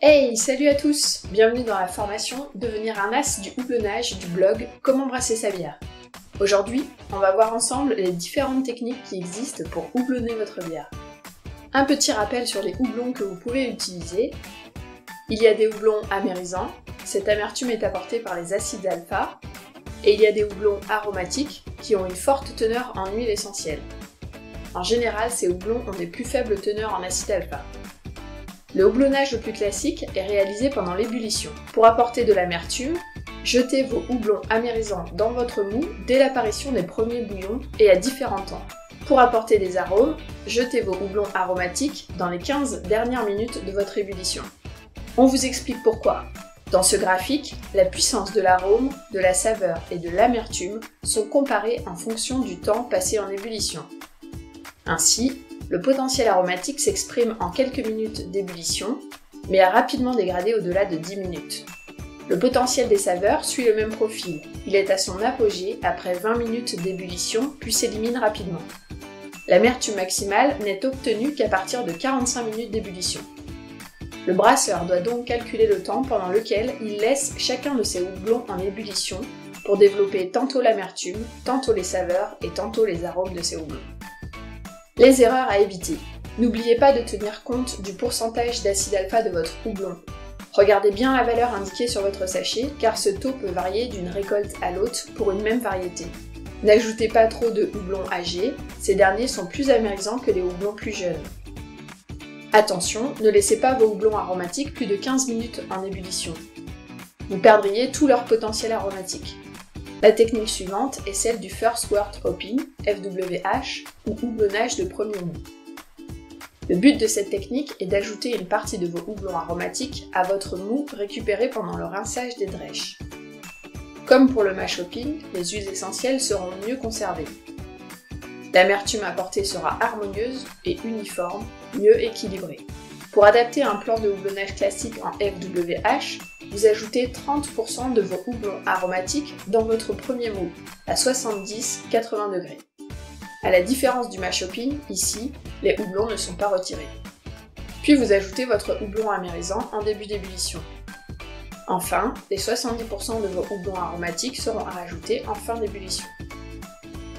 Hey, salut à tous! Bienvenue dans la formation Devenir un as du houblonnage du blog Comment brasser sa bière. Aujourd'hui, on va voir ensemble les différentes techniques qui existent pour houblonner votre bière. Un petit rappel sur les houblons que vous pouvez utiliser. Il y a des houblons amérisants, cette amertume est apportée par les acides alpha, et il y a des houblons aromatiques qui ont une forte teneur en huile essentielle. En général, ces houblons ont des plus faibles teneurs en acide alpha. Le houblonnage le plus classique est réalisé pendant l'ébullition. Pour apporter de l'amertume, jetez vos houblons amérisants dans votre mou dès l'apparition des premiers bouillons et à différents temps. Pour apporter des arômes, jetez vos houblons aromatiques dans les 15 dernières minutes de votre ébullition. On vous explique pourquoi. Dans ce graphique, la puissance de l'arôme, de la saveur et de l'amertume sont comparées en fonction du temps passé en ébullition. Ainsi, le potentiel aromatique s'exprime en quelques minutes d'ébullition, mais a rapidement dégradé au-delà de 10 minutes. Le potentiel des saveurs suit le même profil. Il est à son apogée après 20 minutes d'ébullition, puis s'élimine rapidement. L'amertume maximale n'est obtenue qu'à partir de 45 minutes d'ébullition. Le brasseur doit donc calculer le temps pendant lequel il laisse chacun de ses houblons en ébullition pour développer tantôt l'amertume, tantôt les saveurs et tantôt les arômes de ces houblons. Les erreurs à éviter. N'oubliez pas de tenir compte du pourcentage d'acide alpha de votre houblon. Regardez bien la valeur indiquée sur votre sachet car ce taux peut varier d'une récolte à l'autre pour une même variété. N'ajoutez pas trop de houblons âgés, ces derniers sont plus amérisants que les houblons plus jeunes. Attention, ne laissez pas vos houblons aromatiques plus de 15 minutes en ébullition. Vous perdriez tout leur potentiel aromatique. La technique suivante est celle du First Wort Hopping, FWH, ou houblonnage de premier mou. Le but de cette technique est d'ajouter une partie de vos houblons aromatiques à votre mou récupéré pendant le rinçage des drèches. Comme pour le mash hopping, les huiles essentielles seront mieux conservées. L'amertume apportée sera harmonieuse et uniforme, mieux équilibrée. Pour adapter un plan de houblonnage classique en FWH, vous ajoutez 30% de vos houblons aromatiques dans votre premier mou, à 70-80 degrés. À la différence du mash hopping, ici, les houblons ne sont pas retirés. Puis vous ajoutez votre houblon amérisant en début d'ébullition. Enfin, les 70% de vos houblons aromatiques seront à rajouter en fin d'ébullition.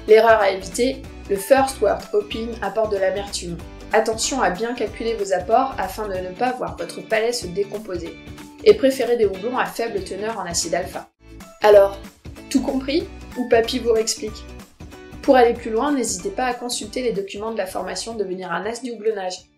L'erreur à éviter, le First Wort Hopping apporte de l'amertume. Attention à bien calculer vos apports afin de ne pas voir votre palais se décomposer. Et préférez des houblons à faible teneur en acide alpha. Alors, tout compris ou papy vous réexplique? Pour aller plus loin, n'hésitez pas à consulter les documents de la formation Devenir un as du houblonnage.